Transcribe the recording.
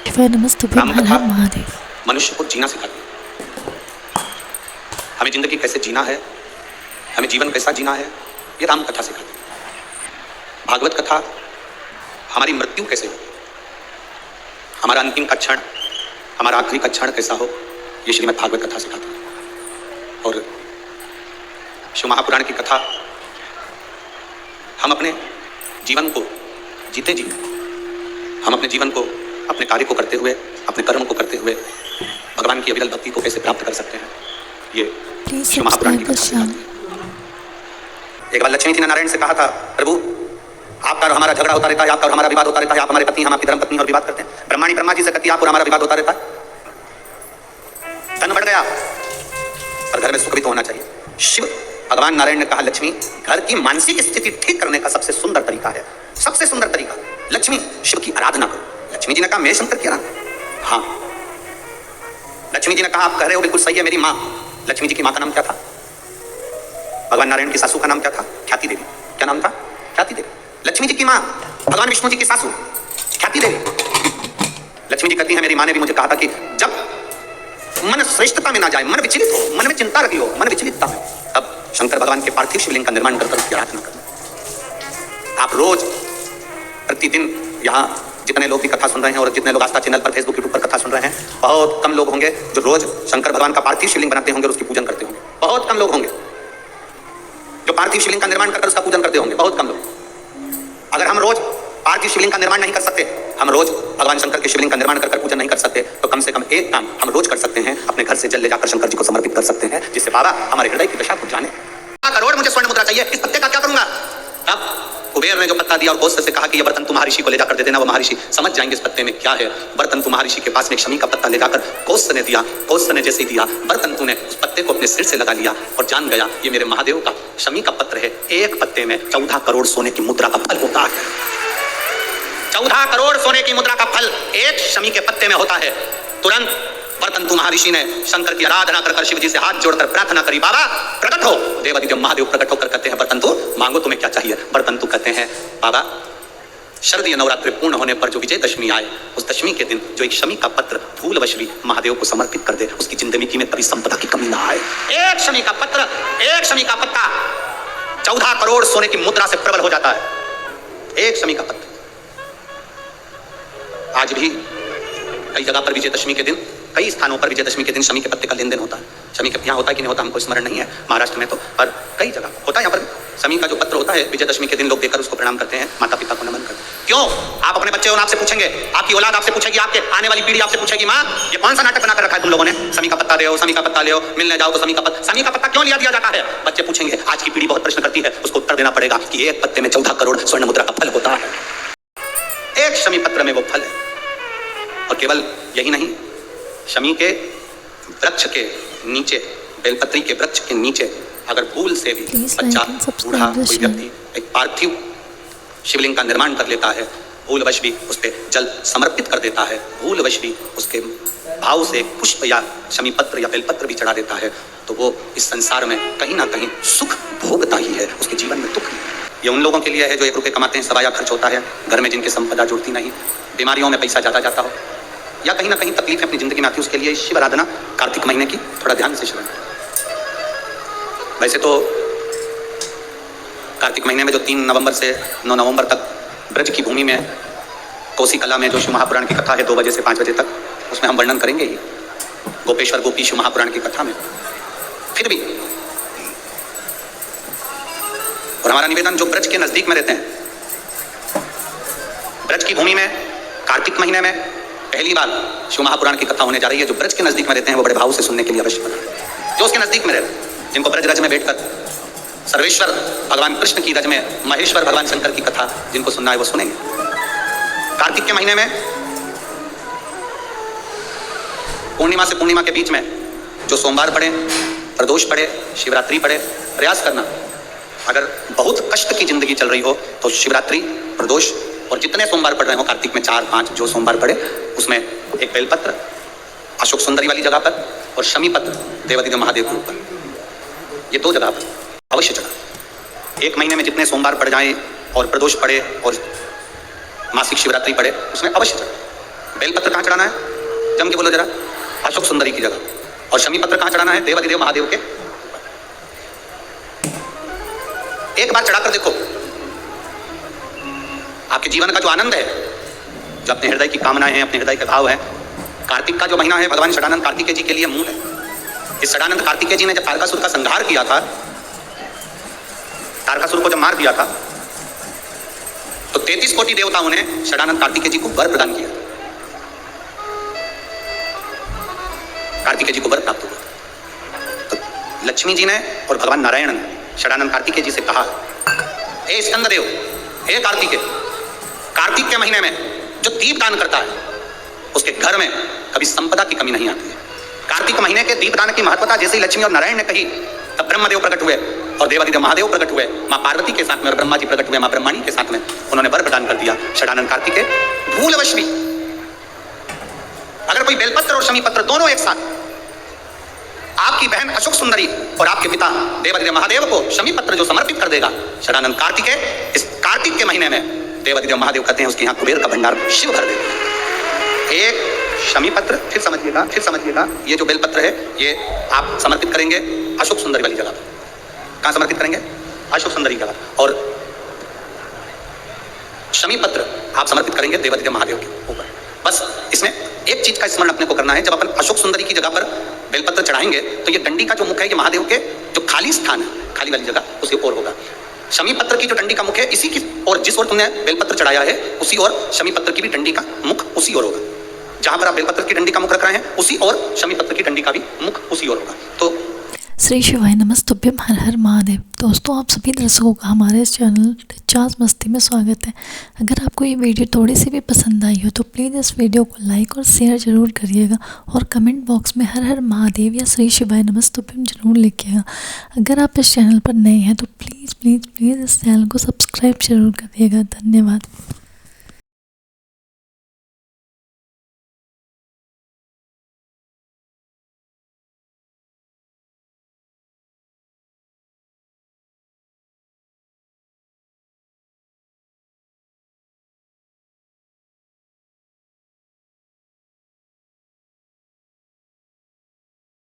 राम कथा मनुष्य को जीना सिखाती है। हमें जिंदगी कैसे जीना है, हमें जीवन कैसा जीना है, ये राम कथा सिखाती है। भागवत कथा हमारी मृत्यु कैसे हो, हमारा अंतिम का क्षण, हमारा आखिरी का क्षण कैसा हो, ये श्रीमद् भागवत कथा सिखाती है। और शिव महापुराण की कथा हम अपने जीवन को जीते जी, हम अपने जीवन को, अपने कार्य को करते हुए, अपने कर्म को करते हुए भगवान की अविरल भक्ति को कैसे प्राप्त कर सकते हैं, ये शिव महापुराण की कथा सिखाती है। एक बार लक्ष्मी जी ने नारायण से कहा था, प्रभु आपका और हमारा झगड़ा होता रहता है, आपका और हमारा विवाद होता रहता है, आप हमारे पति, हम आपकी धर्म पत्नी और विवाद करते हैं। ब्रह्माणी ब्रह्मा जी से कहती है, आप और हमारा विवाद होता रहता है, धन बढ़ गया और घर में सुख भी तो होना चाहिए। शिव भगवान नारायण ने कहा, लक्ष्मी घर की मानसिक स्थिति ठीक करने का सबसे सुंदर तरीका है, सबसे सुंदर तरीका, लक्ष्मी शिव की आराधना करो। लक्ष्मी जी ने कहा, मैं शंकर की आराधना? हाँ। लक्ष्मी जी ने कहा, आप कह रहे हो बिल्कुल सही है, मेरी माँ। लक्ष्मी जी की माँ का नाम क्या था? भगवान नारायण की सासू का नाम क्या था? ख्याति देवी। क्या नाम था? ख्याति देवी। लक्ष्मी जी की माँ भगवान विष्णु जी की सासू ख्याति देवी। लक्ष्मी जी कहती है, मेरी माँ ने भी मुझे कहा था कि जब मन श्रेष्ठता में ना जाए, मन विचलित हो, मन में चिंता लगी हो, मन विचलितता में, तब शंकर भगवान के पार्थिव शिवलिंग का निर्माण कर उसकी आराधना करना। आप रोज प्रतिदिन यहाँ जितने लोग भी कथा सुन रहे हैं और जितने लोग आस्था चैनल पर, फेसबुक, यूट्यूब पर कथा सुन रहे हैं, बहुत कम लोग होंगे जो रोज शंकर भगवान का पार्थिव शिवलिंग बनाते होंगे और उसकी पूजन करते होंगे। बहुत कम लोग होंगे जो पार्थिव शिवलिंग का निर्माण कर उसका पूजन करते होंगे, बहुत कम लोग। अगर हम रोज पार्थिव शिवलिंग का निर्माण नहीं कर सकते, हम रोज भगवान शंकर के शिवलिंग का निर्माण कर पूजन नहीं कर सकते, तो कम से कम एक काम हम रोज कर सकते हैं, अपने घर से जल ले जाकर शंकर जी को समर्पित कर सकते हैं, जिससे बाबा हमारे हृदय की दशा को जाने। करोड़ मुझे स्वर्ण मुद्रा चाहिए, इस पत्ते का क्या करूंगा? अब कुबेर ने जो पत्ता दिया और कोष्ठ से कहा कि यह बर्तन तुम महर्षि को ले जाकर दे देना, वो महर्षि समझ जाएंगे इस पत्ते में क्या है। बर्तन तुम महर्षि के पास में शमी का पत्ता ले जाकर कोष्ठ ने दिया, कोष्ठ ने जैसे दिया, बर्तन तूने उस पत्ते को अपने सिर से लगा लिया और जान गया ये मेरे महादेव का शमी का पत्र है। एक पत्ते में 14 करोड़ सोने की मुद्रा का फल होता है। 14 करोड़ सोने की मुद्रा का फल एक शमी के पत्ते में होता है। तुरंत बर्तन तू महर्षि ने शंकर की आराधना कर शिव जी से हाथ जोड़कर प्रार्थना करी, बाबा प्रकट हो। देवादिदेव महादेव प्रकट होकर कहते हैं, बर्तन तू मांगो, तुम्हें क्या चाहिए? बर्तन तू कहते हैं, बाबा शरदीय नवरात्रि पूर्ण होने पर जो विजयदशमी आए, उस दशमी के दिन जो एक शमी का पत्र भूलवश भी महादेव को समर्पित कर दे, उसकी जिंदगी में कभी संपदा की कमी ना आए। एक शमी का पत्र, एक शमी का पत्ता 14 करोड़ सोने की मुद्रा से प्रबल हो जाता है। एक शमी का पत्र। आज भी कई जगह पर विजयदशमी के दिन, कई स्थानों पर विजयदशमी के दिन शमी के पत्ते का लेन देन होता है। शमी के यहाँ होता है कि नहीं होता हमको स्मरण नहीं है, महाराष्ट्र में तो, पर कई जगह होता है। यहाँ पर शमी का जो पत्र होता है विजयदशमी के दिन लोग देकर उसको प्रणाम करते हैं, माता पिता को नमन करते हैं। क्यों? आप अपने बच्चे और आपसे पूछेंगे, आपकी औलाद आपसे पूछेगी, आपके आने वाली पीढ़ी आपसे पूछेगी, माँ ये कौन सा नाटक बनाकर रखा है तुम लोगों ने? शमी का पत्ता ले आओ, शमी का पत्ता ले आओ, मिलने जाओ तो शमी का पत्ता, शमी का पत्ता क्यों लिया दिया जाता है? बच्चे पूछेंगे। आज की पीढ़ी बहुत प्रश्न करती है, उसको उत्तर देना पड़ेगा कि एक पत्ते में 14 करोड़ स्वर्ण मुद्रा का फल होता है। एक शमी पत्र में वो फल है। और केवल यही नहीं, शमी के वृक्ष के नीचे, बेलपत्री के वृक्ष के नीचे अगर भूल से भी बच्चा, बूढ़ा, कोई व्यक्ति एक पार्थिव शिवलिंग का निर्माण कर लेता है, भूलवश भी उस पर जल समर्पित कर देता है, भूलवश भी उसके भाव से पुष्प या शमी पत्र या बेलपत्र भी चढ़ा देता है, तो वो इस संसार में कहीं ना कहीं सुख भोगता ही है, उसके जीवन में दुख नहीं। ये उन लोगों के लिए है जो 1 रुपये कमाते हैं, सवाया खर्च होता है, घर में जिनकी संपदा जुड़ती नहीं, बीमारियों में पैसा ज्यादा जाता हो, या कहीं ना कहीं तकलीफ अपनी जिंदगी में आती है, उसके लिए शिव आराधना कार्तिक महीने की थोड़ा ध्यान से श्रवण करें। वैसे तो कार्तिक महीने में जो 3 नवंबर से 9 नवंबर तक ब्रज की भूमि में कोसी कला में जो शिव महापुराण की कथा है 2 बजे से 5 बजे तक, उसमें हम वर्णन करेंगे ही गोपेश्वर गोपी शिव महापुराण की कथा में। फिर भी और हमारा निवेदन, जो ब्रज के नजदीक में रहते हैं, ब्रज की भूमि में कार्तिक महीने में पहली बार शिव महापुराण की कथा होने जा रही है, जो ब्रज के नजदीक में रहते हैं वो बड़े भाव से सुनने के लिए अवश्य बना। जो उसके नजदीक में रहते हैं, जिनको ब्रज रज में बैठकर सर्वेश्वर भगवान कृष्ण की रज में महेश्वर भगवान शंकर की कथा जिनको सुनना है वो सुनेंगे। कार्तिक के महीने में पूर्णिमा से पूर्णिमा के बीच में जो सोमवार पड़े, प्रदोष पड़े, शिवरात्रि पड़े, प्रयास करना। अगर बहुत कष्ट की जिंदगी चल रही हो तो शिवरात्रि, प्रदोष और जितने सोमवार पड़ रहे हो कार्तिक में 4-5 जो सोमवार पड़े, उसमें एक बेलपत्र अशोक सुंदरी वाली जगह पर और शमी पत्र देवादिदेव महादेव के ऊपर, ये 2 जगह पर अवश्य चढ़ा। 1 महीने में जितने सोमवार पड़ जाएं और प्रदोष पड़े और मासिक शिवरात्रि पड़े, उसमें अवश्य चढ़ा। बेलपत्र कहाँ चढ़ाना है? जम के बोलो जरा। अशोक सुंदरी की जगह। और शमी पत्र कहाँ चढ़ाना है? देवाधिदेव महादेव के। एक बार चढ़ाकर देखो, आपके जीवन का जो आनंद है, जो अपने हृदय की कामनाएं हैं, अपने हृदय के भाव है। कार्तिक का जो महीना है भगवान षडानंद कार्तिकेय जी के लिए मूल है। इस षडानंद कार्तिकेय जी ने जब तारकासुर का संहार किया था, तारकासुर को जब मार दिया था, तो 33 कोटि देवताओं ने षडानंद कार्तिकेय जी को वर प्रदान किया। कार्तिकेय जी को वर प्राप्त हुआ। तो लक्ष्मी जी ने और भगवान नारायण ने षडानंद कार्तिकेय जी से कहा, हे स्कंद देव, हे कार्तिकेय, कार्तिक के महीने में जो दीप दान करता है उसके घर में कभी संपदा की कमी नहीं आती है। कार्तिक महीने के दीपदान की महत्वता जैसे ही लक्ष्मी और नारायण ने कही, तब ब्रह्मदेव प्रकट हुए और देवाधिदेव महादेव प्रकट हुए, मां पार्वती के साथ में, और ब्रह्मा जी प्रकट हुए मां ब्रह्मणी के साथ में। उन्होंने वर प्रदान कर दिया। षडानंद कार्तिकेय भूलवश भी अगर कोई बेलपत्र और शमी पत्र दोनों एक साथ आपकी बहन अशोक सुंदरी और आपके पिता देवाधिदेव महादेव को शमी पत्र जो समर्पित कर देगा, षडानंद कार्तिकेय इस कार्तिक के महीने में देवाधिदेव महादेव कहते हैं उसके यहाँ कुबेर का भंडार शिव भर देगा। एक शमी पत्र, फिर समझिएगा, ये जो बेलपत्र है ये आप समर्पित करेंगे अशोक सुंदरी वाली जगह पर। कहाँ समर्पित करेंगे? अशोक सुंदरी जगह। और शमी पत्र आप समर्पित करेंगे देवाधिदेव महादेव के ऊपर। बस इसमें एक चीज का स्मरण अपने को करना है, जब अपन अशोक सुंदरी की जगह पर बेलपत्र चढ़ाएंगे तो ये डंडी का जो मुख है ये महादेव के जो खाली स्थान है, खाली वाली जगह, उसी ओर होगा। शमी पत्र की जो डंडी का मुख है इसी की और जिस ओर तुमने बेलपत्र चढ़ाया है उसी ओर शमी पत्र की भी डंडी का मुख उसी ओर होगा। जहां पर आप बेलपत्र की डंडी का मुख रख रहे हैं उसी ओर शमी पत्र की डंडी का भी मुख उसी ओर होगा। तो श्री शिवाय नमस्तुभ्यम, हर हर महादेव। दोस्तों, आप सभी दर्शकों का हमारे इस चैनल चास मस्ती में स्वागत है। अगर आपको ये वीडियो थोड़ी सी भी पसंद आई हो तो प्लीज़ इस वीडियो को लाइक और शेयर जरूर करिएगा और कमेंट बॉक्स में हर हर महादेव या श्री शिवाय नमस्तुभ्यम जरूर लिखिएगा। अगर आप इस चैनल पर नए हैं तो प्लीज़ प्लीज़ प्लीज़ इस चैनल को सब्सक्राइब जरूर करिएगा। धन्यवाद।